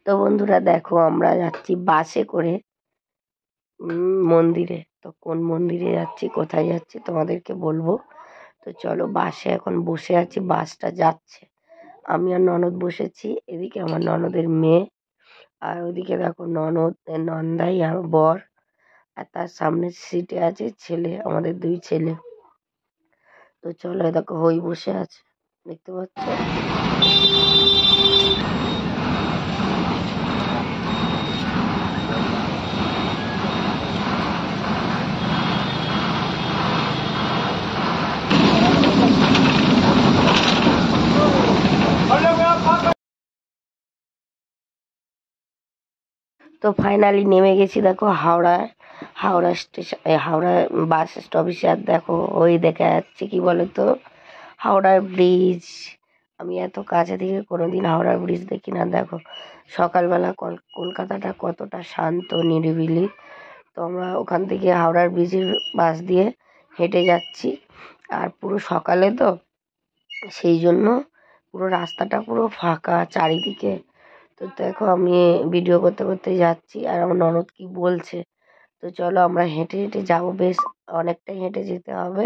তো বন্ধুরা দেখো আমরা যাচ্ছি বাসে করে মন্দিরে। তো কোন মন্দিরে যাচ্ছি কোথায় যাচ্ছি তোমাদেরকে বলবো। তো চলো বাসে এখন বসে আছি, বাসটা যাচ্ছে। আমি আর ননদ বসেছি, এদিকে আমার ননদের মেয়ে, আর ওদিকে দেখো ননদ নন্দাই আর বর, আর তার সামনের সিটে আছে ছেলে, আমাদের দুই ছেলে। তো চলো দেখো হই বসে আছে, দেখতে পাচ্ছ। তো ফাইনালি নেমে গেছি দেখো হাওড়া স্টেশন, হাওড়া বাস স্টপেজে। আর দেখো ওই দেখা যাচ্ছে কি বলতো, হাওড়ার ব্রিজ। আমি এত কাছে থেকে কোনোদিন হাওড়ার ব্রিজ দেখি না। দেখো সকালবেলা কলকাতাটা কতটা শান্ত নিরিবিলি। তো আমরা ওখান থেকে হাওড়ার ব্রিজের বাস দিয়ে হেঁটে যাচ্ছি। আর পুরো সকালে তো, সেই জন্য পুরো রাস্তাটা পুরো ফাঁকা চারিদিকে। তো দেখো আমি ভিডিও করতে করতে যাচ্ছি, আর আমার ননদ কি বলছে। তো চলো আমরা হেঁটে হেঁটে যাবো, বেশ অনেকটাই হেঁটে যেতে হবে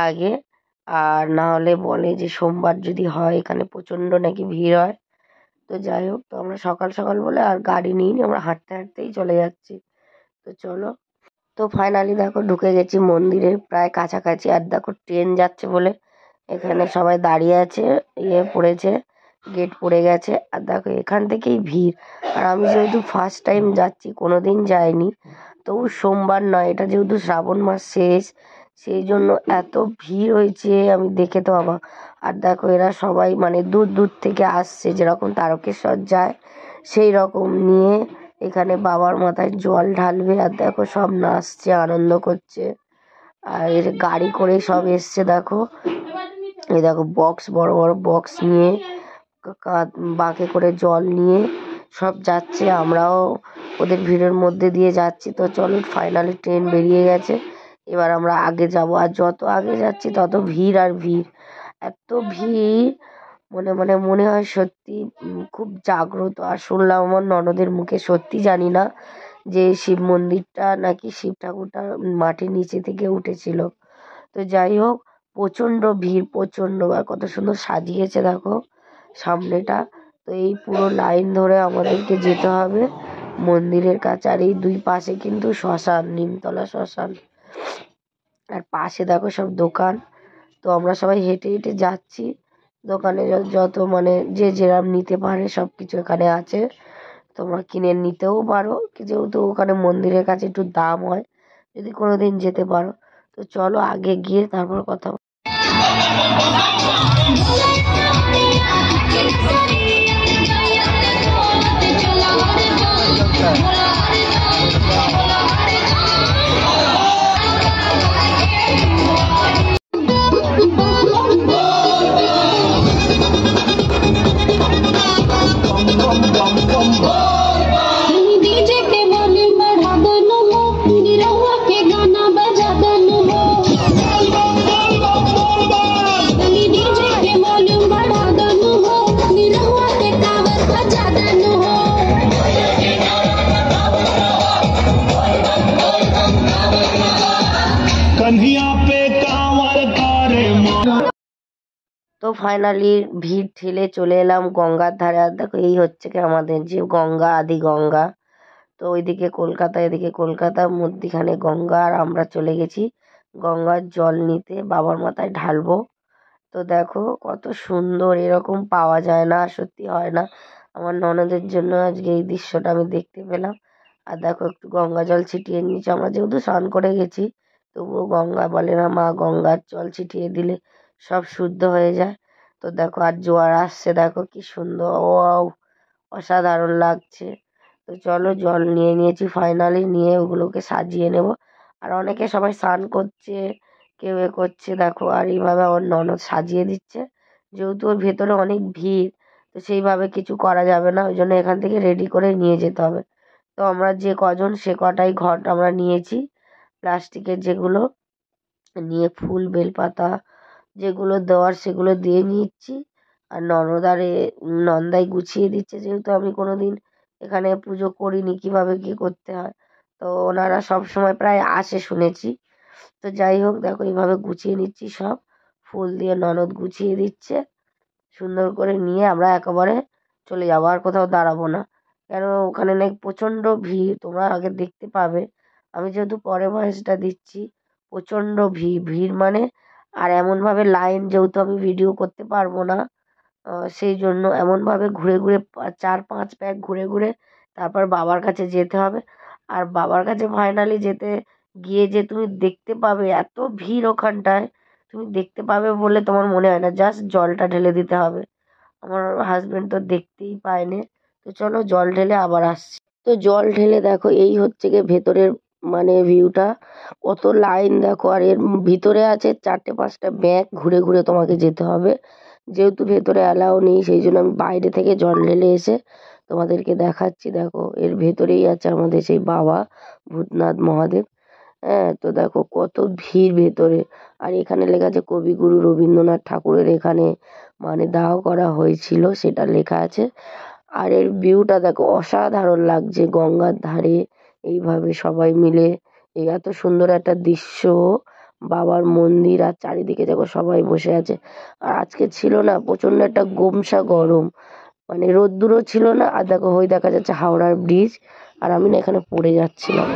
আগে। আর না হলে বলে যে সোমবার যদি হয় এখানে প্রচণ্ড নাকি ভিড় হয়। তো যাই হোক, তো আমরা সকাল সকাল বলে আর গাড়ি নিইনি, আমরা হাঁটতে হাঁটতেই চলে যাচ্ছি। তো চলো, তো ফাইনালি দেখো ঢুকে গেছি মন্দিরের প্রায় কাছাকাছি। আর দেখো ট্রেন যাচ্ছে বলে এখানে সবাই দাঁড়িয়ে আছে, পড়েছে, গেট পড়ে গেছে। আর দেখো এখান থেকেই ভিড়। আর আমি যেহেতু ফার্স্ট টাইম যাচ্ছি, কোনোদিন যাইনি, তবু সোমবার নয়, এটা যেহেতু শ্রাবণ মাস শেষ, সেই জন্য এত ভিড় হয়েছে, আমি দেখে তো অবাক। আর দেখো এরা সবাই মানে দূর দূর থেকে আসছে, যেরকম তারকেশ্বর যায় সেই রকম নিয়ে এখানে বাবার মাথায় জল ঢালবে। আর দেখো সব নাচছে, আনন্দ করছে। আর এর গাড়ি করে সব এসছে দেখো। এই দেখো বক্স, বড় বড় বক্স নিয়ে, বাঁকে করে জল নিয়ে সব যাচ্ছে। আমরাও ওদের ভিড়ের মধ্যে দিয়ে যাচ্ছি। তো চলো ফাইনালি ট্রেন বেরিয়ে গেছে, এবার আমরা আগে যাব। আর যত আগে যাচ্ছি তত ভিড় আর ভিড়, এত ভিড়, মনে হয় সত্যি খুব জাগ্রত। আর শুনলাম আমার ননদের মুখে, সত্যি জানি না, যে শিব মন্দিরটা নাকি শিব ঠাকুরটা মাটির নিচে থেকে উঠেছিল। তো যাই হোক, প্রচণ্ড ভিড়, প্রচণ্ড। আর কত সুন্দর সাজিয়েছে দেখো সামনেটা। তো এই পুরো লাইন ধরে আমাদেরকে যেতে হবে মন্দিরের কাছে। আর এই দুই পাশে কিন্তু শ্মশান, নিমতলা শ্মশান। আর পাশে দেখো সব দোকান। তো আমরা সবাই হেঁটে হেঁটে যাচ্ছি। দোকানে যত যে যেরাম নিতে পারে সব কিছু এখানে আছে, তোমরা কিনে নিতেও পারো, যেহেতু ওখানে মন্দিরের কাছে একটু দাম হয়, যদি কোনোদিন যেতে পারো। তো চলো আগে গিয়ে তারপর কথা তো ফাইনালি ভিড় ঠেলে চলে এলাম গঙ্গার ধারে। আর দেখো এই হচ্ছে কি আমাদের যে গঙ্গা, আদি গঙ্গা। তো ওইদিকে কলকাতা, এদিকে কলকাতা, মধ্যিখানে গঙ্গা। আর আমরা চলে গেছি গঙ্গার জল নিতে, বাবার মাথায় ঢালবো। তো দেখো কত সুন্দর, এরকম পাওয়া যায় না, সত্যি হয় না। আমার ননদের জন্য আজকে এই দৃশ্যটা আমি দেখতে পেলাম। আর দেখো একটু গঙ্গা জল ছিটিয়ে নিয়েছি, আমরা যেহেতু স্নান করে গেছি, তবুও গঙ্গা বলে না মা, গঙ্গার জল ছিটিয়ে দিলে সব শুদ্ধ হয়ে যায়। তো দেখো আর জোয়ার আসছে, দেখো কি সুন্দর, ও অসাধারণ লাগছে। তো চলো জল নিয়ে নিয়েছি ফাইনালি, নিয়ে ওগুলোকে সাজিয়ে নেব। আর অনেকে সবাই স্নান করছে, কেউ করছে দেখো। আর এইভাবে আমার ননদ সাজিয়ে দিচ্ছে, যেহেতু ওর ভেতরে অনেক ভিড়, তো সেইভাবে কিছু করা যাবে না, ওই জন্য এখান থেকে রেডি করে নিয়ে যেতে হবে। তো আমরা যে কজন সে কটাই ঘট আমরা নিয়েছি, প্লাস্টিকের যেগুলো, নিয়ে ফুল বেলপাতা যেগুলো দেওয়ার সেগুলো দিয়ে নিচ্ছি। আর ননদাই গুছিয়ে দিচ্ছে, যেহেতু আমি কোনোদিন এখানে পুজো করিনি, কিভাবে কি করতে হয়। তো ওনারা সব সময় প্রায় আসে শুনেছি। তো যাই হোক দেখো এইভাবে গুছিয়ে নিচ্ছি সব, ফুল দিয়ে ননদ গুছিয়ে দিচ্ছে সুন্দর করে, নিয়ে আমরা একেবারে চলে যাবো, আর কোথাও দাঁড়াবো না। কেন ওখানে নাকি প্রচণ্ড ভিড়, তোমরা আগে দেখতে পাবে। আমি যেহেতু পরে ভয়েসটা দিচ্ছি, প্রচণ্ড ভিড়, ভিড় মানে, আর এমনভাবে লাইন, যেহেতু আমি ভিডিও করতে পারবো না, সেই জন্য এমনভাবে ঘুরে ঘুরে 4-5 প্যাক ঘুরে ঘুরে তারপর বাবার কাছে যেতে হবে। আর বাবার কাছে ফাইনালি যেতে গিয়ে যে তুমি দেখতে পাবে এত ভিড় ওখানটায়, তুমি দেখতে পাবে বলে তোমার মনে হয় না, জাস্ট জলটা ঢেলে দিতে হবে। আমার হাজবেন্ড তো দেখতেই পায়নি। তো চলো জল ঢেলে আবার আসছি। তো জল ঢেলে দেখো এই হচ্ছে গিয়ে ভেতরের মানে ভিউটা, কত লাইন দেখো। আর এর ভিতরে আছে 4-5টা ব্যাংক, ঘুরে ঘুরে তোমাকে যেতে হবে। যেহেতু ভেতরে অ্যালাউ নেই, সেই জন্য আমি বাইরে থেকে জল ঢেলে এসে তোমাদেরকে দেখাচ্ছি। দেখো এর ভেতরেই আছে আমাদের সেই বাবা ভূতনাথ মহাদেব। হ্যাঁ, তো দেখো কত ভিড় ভেতরে। আর এখানে লেখা আছে কবিগুরু রবীন্দ্রনাথ ঠাকুরের এখানে মানে দাহ করা হয়েছিল, সেটা লেখা আছে। আর এর ভিউটা দেখো অসাধারণ লাগছে, গঙ্গার ধারে এইভাবে সবাই মিলে, এই এত সুন্দর একটা দৃশ্য, বাবার মন্দির, আর চারিদিকে দেখো সবাই বসে আছে। আর আজকে ছিল না প্রচন্ড একটা গোমসা গরম, মানে রোদ্দুরও ছিল না। আর দেখো ওই দেখা যাচ্ছে হাওড়ার ব্রিজ, আর আমি না এখানে পড়ে যাচ্ছিলাম।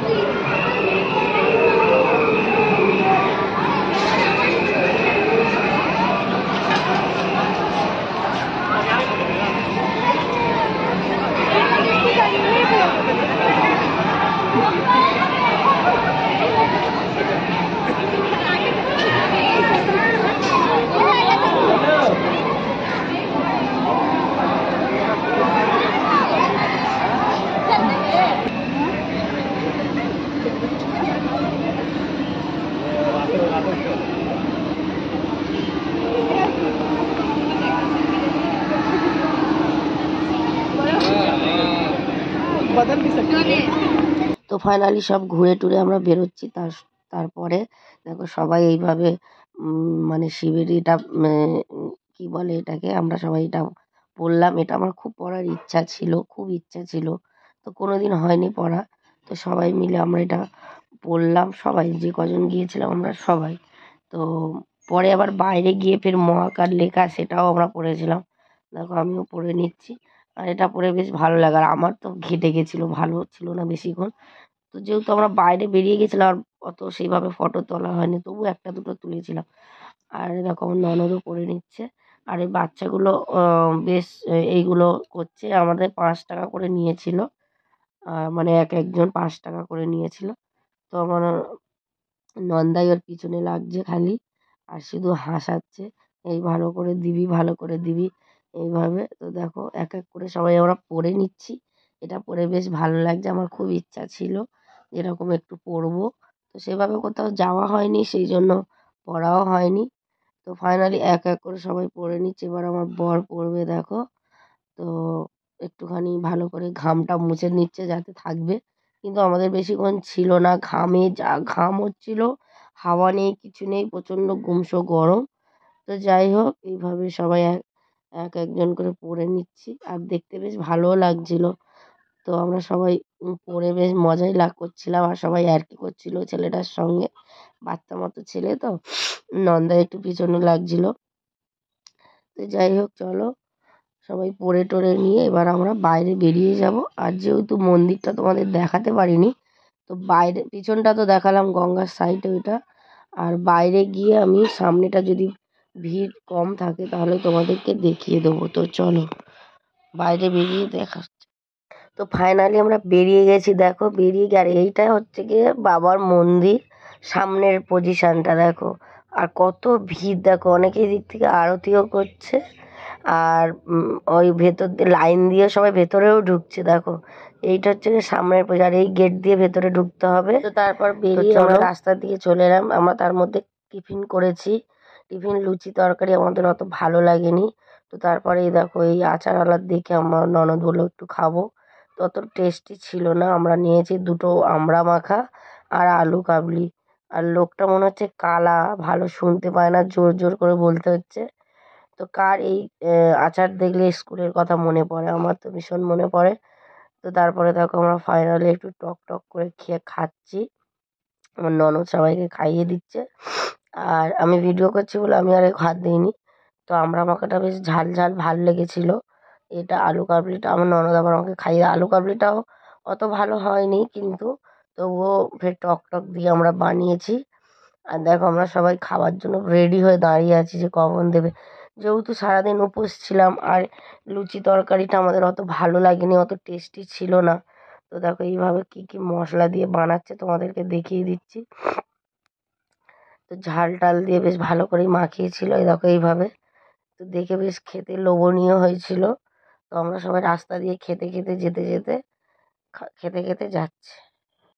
তো ফাইনালি সব ঘুরে টুরে আমরা বেরোচ্ছি। তারপরে দেখো সবাই এইভাবে মানে শিবের এটা কি বলে এটাকে, আমরা সবাই এটা পড়লাম। এটা আমার খুব পড়ার ইচ্ছা ছিল, খুব ইচ্ছা ছিল, তো কোনোদিন হয়নি পড়া। তো সবাই মিলে আমরা এটা পড়লাম, সবাই যে কজন গিয়েছিলাম আমরা সবাই। তো পরে আবার বাইরে গিয়ে ফের মহাকাল লেখা, সেটাও আমরা পড়েছিলাম। দেখো আমিও পড়ে নিচ্ছি, আর এটা পড়ে বেশ ভালো লাগে। আর আমার তো ঘেঁটে গেছিলো, ভালো ছিল না বেশিক্ষণ। তো যেহেতু আমরা বাইরে বেরিয়ে গেছিলাম, আর অত সেইভাবে ফটো তোলা হয়নি, তবু একটা দুটো তুলেছিলাম। আর দেখো আমার ননদও করে নিচ্ছে। আর এই বাচ্চাগুলো বেশ এইগুলো করছে। আমাদের 5 টাকা করে নিয়েছিল, মানে এক একজন 5 টাকা করে নিয়েছিল। তো আমার নন্দাই ওর পিছনে লাগছে খালি, আর শুধু হাসাচ্ছে, এই ভালো করে দিবি, ভালো করে দিবি, এইভাবে। তো দেখো এক এক করে সবাই আমরা পড়ে নিচ্ছি। এটা পড়ে বেশ ভালো লাগছে, আমার খুব ইচ্ছা ছিল এরকম একটু পড়বো। তো সেভাবে কোথাও যাওয়া হয়নি, সেই জন্য পড়াও হয়নি। তো ফাইনালি এক এক করে সবাই পড়ে নিচ্ছে, এবার আমার বর পড়বে দেখো। তো একটুখানি ভালো করে ঘামটা মুছে নিচ্ছে যাতে থাকবে, কিন্তু আমাদের বেশিক্ষণ ছিল না, ঘামে যা ঘাম হচ্ছিল, হাওয়া নেই, কিছু নেই, প্রচণ্ড গুমসো গরম। তো যাই হোক এইভাবে সবাই এক এক একজন করে পড়ে নিচ্ছি, আর দেখতে বেশ ভালোও লাগছিল। তো আমরা সবাই পড়ে বেশ মজাই করছিলাম, আর সবাই আর কি করছিল ছেলেটার সঙ্গে, বাচ্চা মতো ছেলে তো, নন্দা একটু পিছনে লাগছিল। তো যাই হোক চলো সবাই পড়ে টড়ে নিয়ে এবার আমরা বাইরে বেরিয়ে যাব। আর যেহেতু মন্দিরটা তোমাদের দেখাতে পারিনি, তো বাইরে পিছনটা তো দেখালাম, গঙ্গার সাইডে ওইটা। আর বাইরে গিয়ে আমি সামনেটা যদি ভিড় কম থাকে তাহলে তোমাদেরকে দেখিয়ে দেবো। তো চলো বাইরে বেরিয়ে দেখা। তো ফাইনালি আমরা বেরিয়ে গেছি, দেখো বেরিয়ে গিয়ে, আর এইটা হচ্ছে গিয়ে বাবার মন্দির, সামনের পজিশনটা দেখো। আর কত ভিড় দেখো, অনেকে দিক থেকে আরতিও করছে। আর ওই ভেতর দিয়ে লাইন দিয়ে সবাই ভেতরেও ঢুকছে দেখো। এইটা হচ্ছে গিয়ে সামনের পজিশন, আর এই গেট দিয়ে ভেতরে ঢুকতে হবে। তো তারপর বেরিয়ে আমরা রাস্তার দিকে চলে এলাম। আমরা তার মধ্যে টিফিন করেছি, টিফিন লুচি তরকারি আমাদের অত ভালো লাগেনি। তো তারপরে এই দেখো এই আচারওয়ালার দেখে আমার ননদ বললো একটু খাবো, তো অত টেস্টি ছিল না। আমরা নিয়েছি দুটো আমড়া মাখা আর আলু কাবলি। আর লোকটা মনে হচ্ছে কালা, ভালো শুনতে পায় না, জোর জোর করে বলতে হচ্ছে। তো কার এই আচার দেখলে স্কুলের কথা মনে পড়ে, আমার তো ভীষণ মনে পড়ে। তো তারপরে দেখো আমরা ফাইনালি একটু টক টক করে খেয়ে খাচ্ছি। আমার ননদ সবাইকে খাইয়ে দিচ্ছে। আর আমি ভিডিও করছি বলে আমি আর হাত দিইনি। তো আমরা মাখাটা বেশ ঝাল ঝাল ভাল লেগেছিল। এটা আলু কাবলিটা আমার ননদ আবার আমাকে খাইয়ে, আলু কাবলিটাও অত ভালো হয়নি, কিন্তু তবুও ফের টক টক দিয়ে আমরা বানিয়েছি। আর দেখো আমরা সবাই খাওয়ার জন্য রেডি হয়ে দাঁড়িয়ে আছি যে কখন দেবে। যেহেতু সারাদিন উপোস ছিলাম আর লুচি তরকারিটা আমাদের অত ভালো লাগেনি, অত টেস্টি ছিল না। তো দেখো এইভাবে কি কি মশলা দিয়ে বানাচ্ছে তোমাদেরকে দেখিয়ে দিচ্ছি। তো ঝাল টাল দিয়ে বেশ ভালো করেই মাখিয়েছিল, এই দেখো এইভাবে। তো দেখে বেশ খেতে লোভনীয় হয়েছিল। তো আমরা সবাই রাস্তা দিয়ে খেতে খেতে যেতে যেতে খেতে খেতে যাচ্ছি।